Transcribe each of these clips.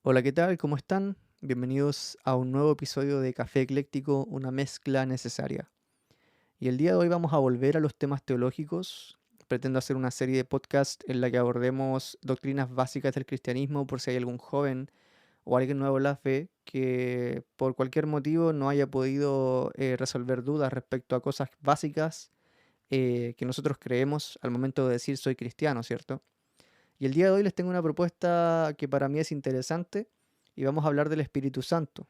Hola, ¿qué tal? ¿Cómo están? Bienvenidos a un nuevo episodio de Café Ecléctico, una mezcla necesaria. Y el día de hoy vamos a volver a los temas teológicos. Pretendo hacer una serie de podcasts en la que abordemos doctrinas básicas del cristianismo por si hay algún joven o alguien nuevo en la fe que por cualquier motivo no haya podido resolver dudas respecto a cosas básicas que nosotros creemos al momento de decir soy cristiano, ¿cierto? Y el día de hoy les tengo una propuesta que para mí es interesante y vamos a hablar del Espíritu Santo,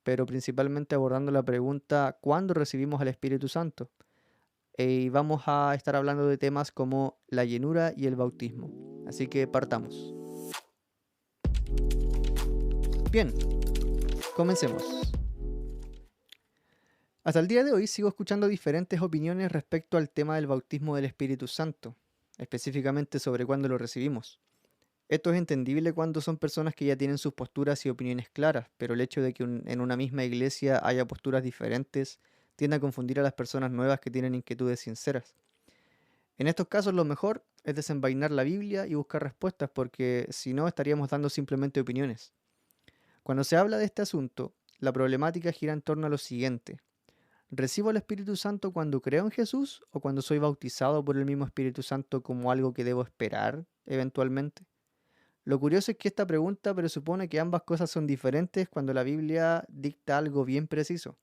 pero principalmente abordando la pregunta ¿cuándo recibimos al Espíritu Santo? Y vamos a estar hablando de temas como la llenura y el bautismo. Así que partamos. Bien, comencemos. Hasta el día de hoy sigo escuchando diferentes opiniones respecto al tema del bautismo del Espíritu Santo, específicamente sobre cuándo lo recibimos. Esto es entendible cuando son personas que ya tienen sus posturas y opiniones claras, pero el hecho de que en una misma iglesia haya posturas diferentes tiende a confundir a las personas nuevas que tienen inquietudes sinceras. En estos casos lo mejor es desenvainar la Biblia y buscar respuestas porque si no estaríamos dando simplemente opiniones. Cuando se habla de este asunto, la problemática gira en torno a lo siguiente. ¿Recibo el Espíritu Santo cuando creo en Jesús o cuando soy bautizado por el mismo Espíritu Santo como algo que debo esperar eventualmente? Lo curioso es que esta pregunta presupone que ambas cosas son diferentes cuando la Biblia dicta algo bien preciso.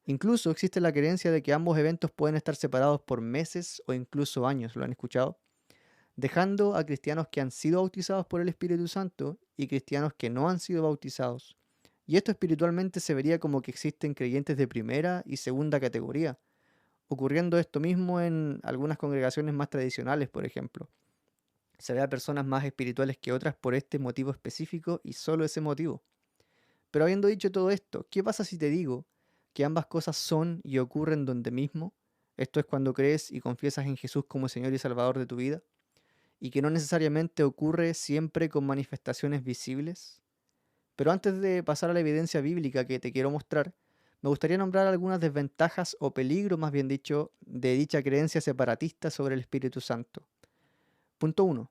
Incluso existe la creencia de que ambos eventos pueden estar separados por meses o incluso años, ¿lo han escuchado? Dejando a cristianos que han sido bautizados por el Espíritu Santo y cristianos que no han sido bautizados. Y esto espiritualmente se vería como que existen creyentes de primera y segunda categoría, ocurriendo esto mismo en algunas congregaciones más tradicionales, por ejemplo. Se ve a personas más espirituales que otras por este motivo específico y solo ese motivo. Pero habiendo dicho todo esto, ¿qué pasa si te digo que ambas cosas son y ocurren donde mismo? Esto es cuando crees y confiesas en Jesús como Señor y Salvador de tu vida, y que no necesariamente ocurre siempre con manifestaciones visibles. Pero antes de pasar a la evidencia bíblica que te quiero mostrar, me gustaría nombrar algunas desventajas o peligros, más bien dicho, de dicha creencia separatista sobre el Espíritu Santo. Punto uno: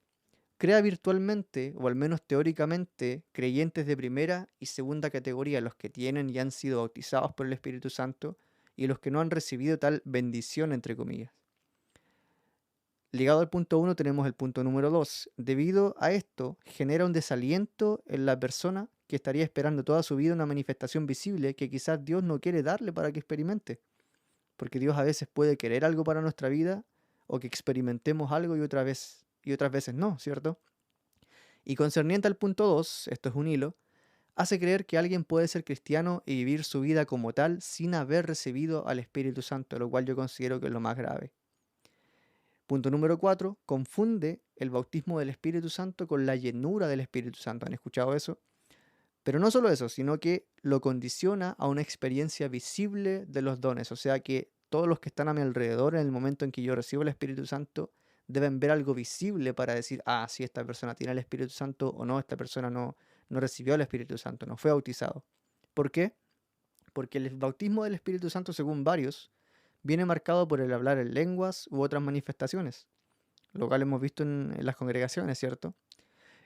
crea virtualmente, o al menos teóricamente, creyentes de primera y segunda categoría, los que tienen y han sido bautizados por el Espíritu Santo y los que no han recibido tal bendición, entre comillas. Ligado al punto uno tenemos el punto número 2. Debido a esto, genera un desaliento en la persona que estaría esperando toda su vida una manifestación visible que quizás Dios no quiere darle para que experimente. Porque Dios a veces puede querer algo para nuestra vida o que experimentemos algo y otras veces no, ¿cierto? Y concerniente al punto 2, esto es un hilo, hace creer que alguien puede ser cristiano y vivir su vida como tal sin haber recibido al Espíritu Santo, lo cual yo considero que es lo más grave. Punto número 4, confunde el bautismo del Espíritu Santo con la llenura del Espíritu Santo. ¿Han escuchado eso? Pero no solo eso, sino que lo condiciona a una experiencia visible de los dones. O sea que todos los que están a mi alrededor en el momento en que yo recibo el Espíritu Santo deben ver algo visible para decir, ah, sí, esta persona tiene el Espíritu Santo o no, esta persona no recibió el Espíritu Santo, no fue bautizado. ¿Por qué? Porque el bautismo del Espíritu Santo, según varios, viene marcado por el hablar en lenguas u otras manifestaciones, lo cual hemos visto en las congregaciones, ¿cierto?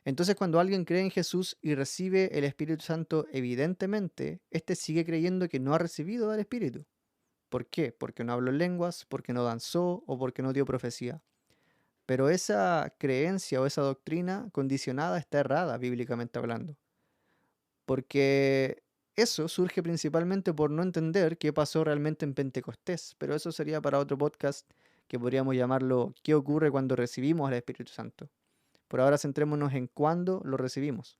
Entonces, cuando alguien cree en Jesús y recibe el Espíritu Santo, evidentemente, éste sigue creyendo que no ha recibido el Espíritu. ¿Por qué? Porque no habló en lenguas, porque no danzó o porque no dio profecía. Pero esa creencia o esa doctrina condicionada está errada, bíblicamente hablando. Porque eso surge principalmente por no entender qué pasó realmente en Pentecostés. Pero eso sería para otro podcast que podríamos llamarlo ¿qué ocurre cuando recibimos al Espíritu Santo? Por ahora centrémonos en cuándo lo recibimos.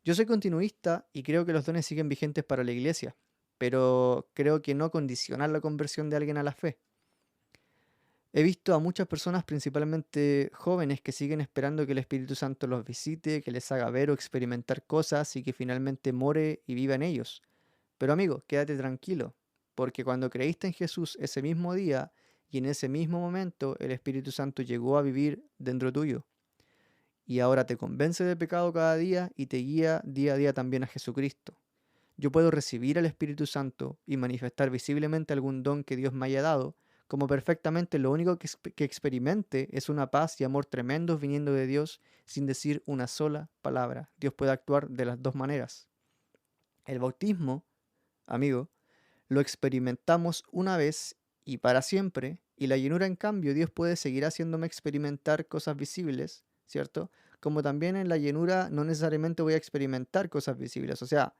Yo soy continuista y creo que los dones siguen vigentes para la iglesia, pero creo que no condicionan la conversión de alguien a la fe. He visto a muchas personas, principalmente jóvenes, que siguen esperando que el Espíritu Santo los visite, que les haga ver o experimentar cosas y que finalmente more y viva en ellos. Pero amigo, quédate tranquilo, porque cuando creíste en Jesús ese mismo día y en ese mismo momento el Espíritu Santo llegó a vivir dentro tuyo y ahora te convence de pecado cada día y te guía día a día también a Jesucristo. Yo puedo recibir al Espíritu Santo y manifestar visiblemente algún don que Dios me haya dado, como perfectamente lo único que experimente es una paz y amor tremendos viniendo de Dios sin decir una sola palabra. Dios puede actuar de las dos maneras. El bautismo, amigo, lo experimentamos una vez y para siempre, y la llenura en cambio Dios puede seguir haciéndome experimentar cosas visibles, ¿cierto? Como también en la llenura no necesariamente voy a experimentar cosas visibles, o sea,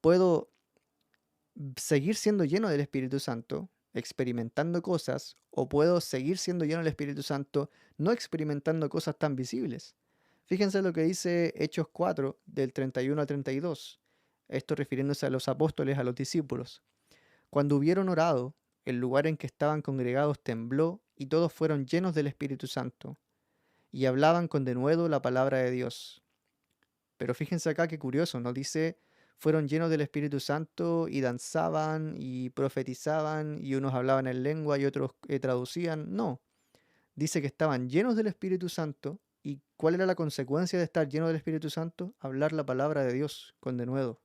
puedo seguir siendo lleno del Espíritu Santo, experimentando cosas, o puedo seguir siendo lleno del Espíritu Santo, no experimentando cosas tan visibles. Fíjense lo que dice Hechos 4, del 31 al 32, esto refiriéndose a los apóstoles, a los discípulos. Cuando hubieron orado, el lugar en que estaban congregados tembló y todos fueron llenos del Espíritu Santo, y hablaban con denuedo la palabra de Dios. Pero fíjense acá qué curioso, ¿no? Dice, fueron llenos del Espíritu Santo y danzaban y profetizaban y unos hablaban en lengua y otros traducían. No, dice que estaban llenos del Espíritu Santo. ¿Y cuál era la consecuencia de estar lleno del Espíritu Santo? Hablar la palabra de Dios con denuedo.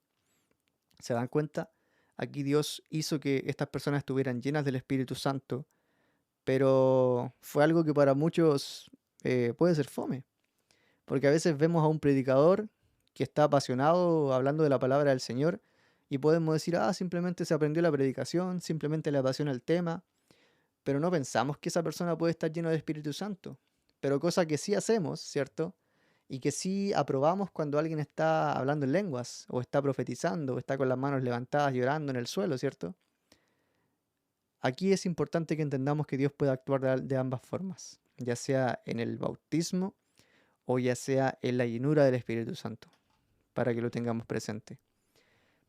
¿Se dan cuenta? Aquí Dios hizo que estas personas estuvieran llenas del Espíritu Santo, pero fue algo que para muchos puede ser fome. Porque a veces vemos a un predicador que está apasionado hablando de la palabra del Señor y podemos decir, ah, simplemente se aprendió la predicación, simplemente le apasiona el tema, pero no pensamos que esa persona puede estar llena de Espíritu Santo. Pero cosa que sí hacemos, ¿cierto? Y que sí aprobamos cuando alguien está hablando en lenguas, o está profetizando, o está con las manos levantadas llorando en el suelo, ¿cierto? Aquí es importante que entendamos que Dios puede actuar de ambas formas, ya sea en el bautismo o ya sea en la llenura del Espíritu Santo, para que lo tengamos presente.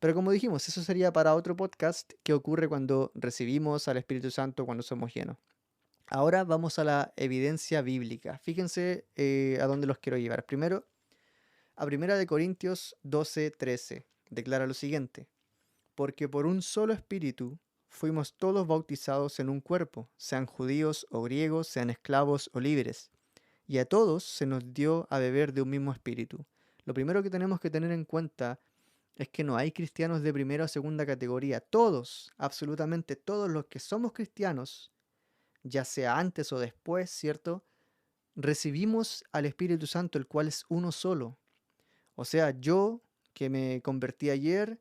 Pero como dijimos, eso sería para otro podcast que ocurre cuando recibimos al Espíritu Santo, cuando somos llenos. Ahora vamos a la evidencia bíblica. Fíjense a dónde los quiero llevar. Primero, a 1 Corintios 12:13. Declara lo siguiente. Porque por un solo espíritu fuimos todos bautizados en un cuerpo, sean judíos o griegos, sean esclavos o libres, y a todos se nos dio a beber de un mismo espíritu. Lo primero que tenemos que tener en cuenta es que no hay cristianos de primera o segunda categoría. Todos, absolutamente todos los que somos cristianos, ya sea antes o después, ¿cierto? Recibimos al Espíritu Santo, el cual es uno solo. O sea, yo que me convertí ayer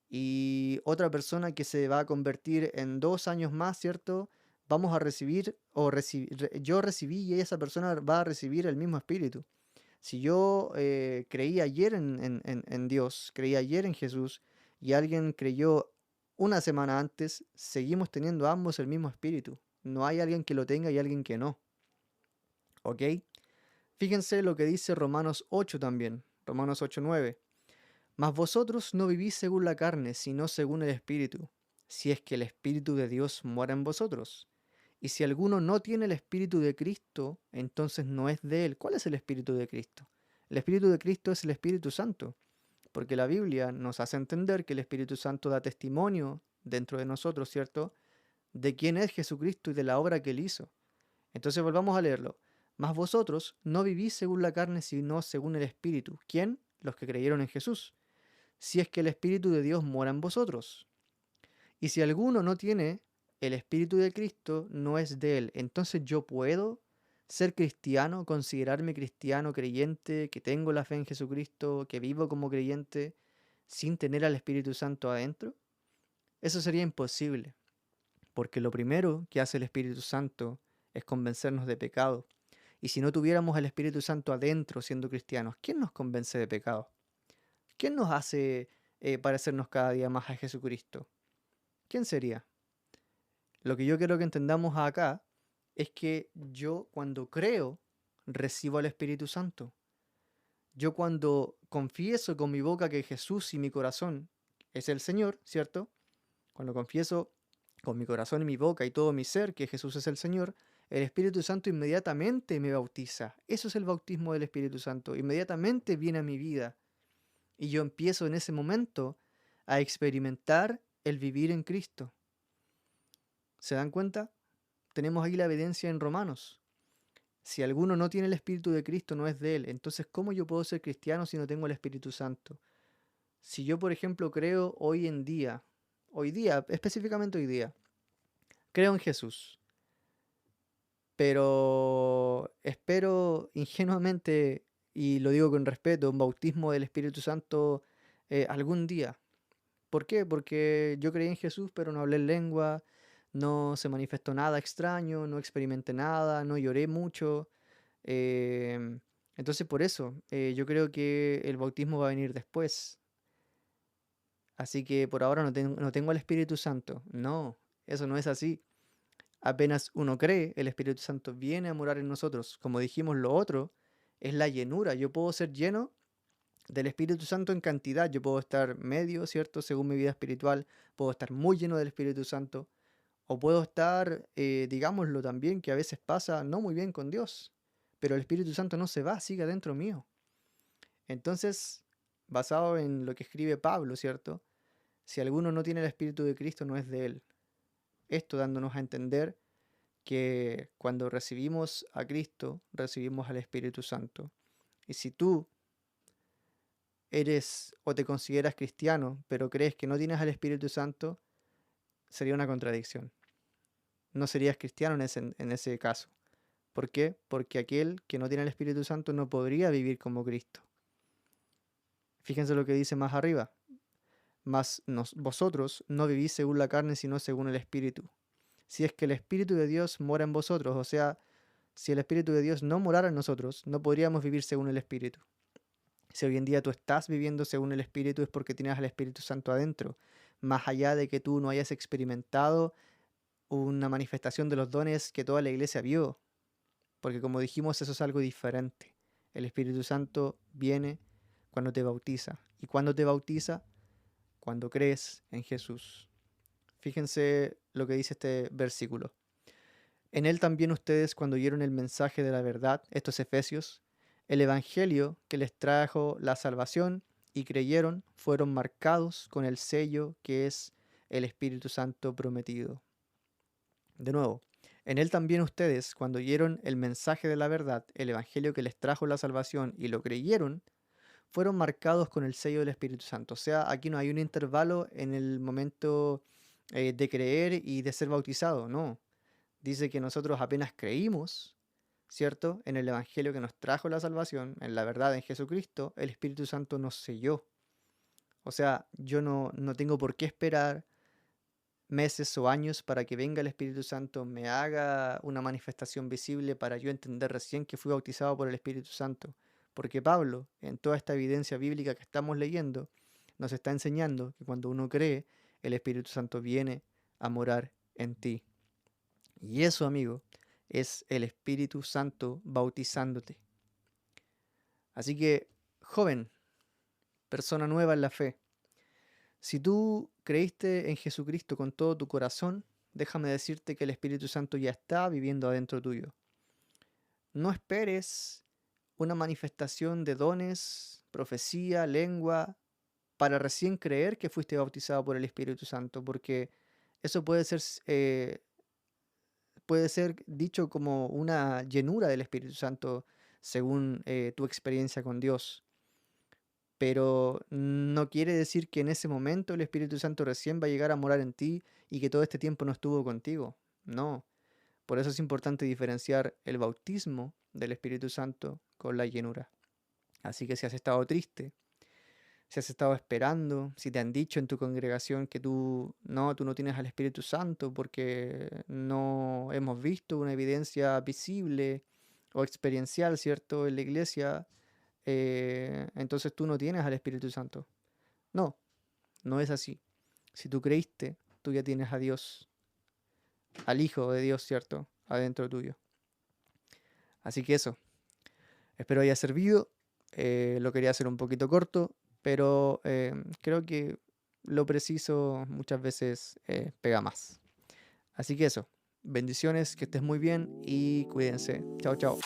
y otra persona que se va a convertir en 2 años más, ¿cierto? Vamos a recibir, yo recibí y esa persona va a recibir el mismo Espíritu. Si yo creí ayer en Dios, creí ayer en Jesús y alguien creyó una semana antes, seguimos teniendo ambos el mismo espíritu. No hay alguien que lo tenga y alguien que no. ¿Ok? Fíjense lo que dice Romanos 8 también. Romanos 8:9. Mas vosotros no vivís según la carne, sino según el espíritu, si es que el Espíritu de Dios mora en vosotros. Y si alguno no tiene el Espíritu de Cristo, entonces no es de él. ¿Cuál es el Espíritu de Cristo? El Espíritu de Cristo es el Espíritu Santo, porque la Biblia nos hace entender que el Espíritu Santo da testimonio dentro de nosotros, ¿cierto? De quién es Jesucristo y de la obra que él hizo. Entonces volvamos a leerlo. Mas vosotros no vivís según la carne, sino según el Espíritu. ¿Quién? Los que creyeron en Jesús. Si es que el Espíritu de Dios mora en vosotros. Y si alguno no tiene el Espíritu de Cristo, no es de él. Entonces yo puedo ser cristiano, considerarme cristiano, creyente, que tengo la fe en Jesucristo, que vivo como creyente, sin tener al Espíritu Santo adentro. Eso sería imposible, porque lo primero que hace el Espíritu Santo es convencernos de pecado. Y si no tuviéramos al Espíritu Santo adentro siendo cristianos, ¿quién nos convence de pecado? ¿Quién nos hace parecernos cada día más a Jesucristo? ¿Quién sería? Lo que yo quiero que entendamos acá es que yo cuando creo recibo al Espíritu Santo. Yo cuando confieso con mi boca que Jesús y mi corazón es el Señor, ¿cierto? Cuando confieso con mi corazón y mi boca y todo mi ser que Jesús es el Señor, el Espíritu Santo inmediatamente me bautiza. Eso es el bautismo del Espíritu Santo. Inmediatamente viene a mi vida. Y yo empiezo en ese momento a experimentar el vivir en Cristo. ¿Se dan cuenta? Tenemos ahí la evidencia en Romanos. Si alguno no tiene el Espíritu de Cristo, no es de él. Entonces, ¿cómo yo puedo ser cristiano si no tengo el Espíritu Santo? Si yo, por ejemplo, creo hoy día, específicamente hoy día, creo en Jesús, Pero espero ingenuamente, y lo digo con respeto, un bautismo del Espíritu Santo algún día. ¿Por qué? Porque yo creí en Jesús, pero no hablé en lengua, no se manifestó nada extraño, no experimenté nada, no lloré mucho. em, entonces por eso, yo creo que el bautismo va a venir después. Así que por ahora no tengo el Espíritu Santo. No, eso no es así. Apenas uno cree, el Espíritu Santo viene a morar en nosotros. Como dijimos, lo otro es la llenura. Yo puedo ser lleno del Espíritu Santo en cantidad. Yo puedo estar medio, ¿cierto? Según mi vida espiritual, puedo estar muy lleno del Espíritu Santo. O puedo estar, digámoslo también, que a veces pasa no muy bien con Dios. Pero el Espíritu Santo no se va, sigue dentro mío. Entonces, basado en lo que escribe Pablo, ¿cierto? Si alguno no tiene el Espíritu de Cristo, no es de él. Esto dándonos a entender que cuando recibimos a Cristo, recibimos al Espíritu Santo. Y si tú eres o te consideras cristiano, pero crees que no tienes al Espíritu Santo, sería una contradicción. No serías cristiano en ese caso. ¿Por qué? Porque aquel que no tiene el Espíritu Santo no podría vivir como Cristo. Fíjense lo que dice más arriba. Mas vosotros no vivís según la carne, sino según el Espíritu. Si es que el Espíritu de Dios mora en vosotros, o sea, si el Espíritu de Dios no morara en nosotros, no podríamos vivir según el Espíritu. Si hoy en día tú estás viviendo según el Espíritu es porque tienes al Espíritu Santo adentro, más allá de que tú no hayas experimentado una manifestación de los dones que toda la iglesia vio, porque como dijimos, eso es algo diferente. El Espíritu Santo viene cuando te bautiza. ¿Y cuando te bautiza? Cuando crees en Jesús. Fíjense lo que dice este versículo. En él también ustedes, cuando oyeron el mensaje de la verdad, estos Efesios, el Evangelio que les trajo la salvación y creyeron, fueron marcados con el sello que es el Espíritu Santo prometido. De nuevo, en él también ustedes, cuando oyeron el mensaje de la verdad, el Evangelio que les trajo la salvación y lo creyeron, fueron marcados con el sello del Espíritu Santo. O sea, aquí no hay un intervalo en el momento de creer y de ser bautizado, no. Dice que nosotros apenas creímos, ¿cierto? En el Evangelio que nos trajo la salvación, en la verdad en Jesucristo, el Espíritu Santo nos selló. O sea, yo no tengo por qué esperar meses o años para que venga el Espíritu Santo, me haga una manifestación visible para yo entender recién que fui bautizado por el Espíritu Santo. Porque Pablo, en toda esta evidencia bíblica que estamos leyendo, nos está enseñando que cuando uno cree, el Espíritu Santo viene a morar en ti. Y eso, amigo, es el Espíritu Santo bautizándote. Así que, joven, persona nueva en la fe, si tú creíste en Jesucristo con todo tu corazón, déjame decirte que el Espíritu Santo ya está viviendo adentro tuyo. No esperes una manifestación de dones, profecía, lengua, para recién creer que fuiste bautizado por el Espíritu Santo, porque eso puede ser dicho como una llenura del Espíritu Santo según tu experiencia con Dios. Pero no quiere decir que en ese momento el Espíritu Santo recién va a llegar a morar en ti y que todo este tiempo no estuvo contigo. No. Por eso es importante diferenciar el bautismo del Espíritu Santo con la llenura. Así que si has estado triste, si has estado esperando, si te han dicho en tu congregación que tú no tienes al Espíritu Santo porque no hemos visto una evidencia visible o experiencial, ¿cierto?, en la iglesia, entonces tú no tienes al Espíritu Santo. No, no es así. Si tú creíste, tú ya tienes a Dios, al Hijo de Dios, ¿cierto?, adentro tuyo. Así que eso, espero haya servido. Lo quería hacer un poquito corto, pero creo que lo preciso muchas veces pega más. Así que eso, bendiciones, que estés muy bien y cuídense. Chao, chao.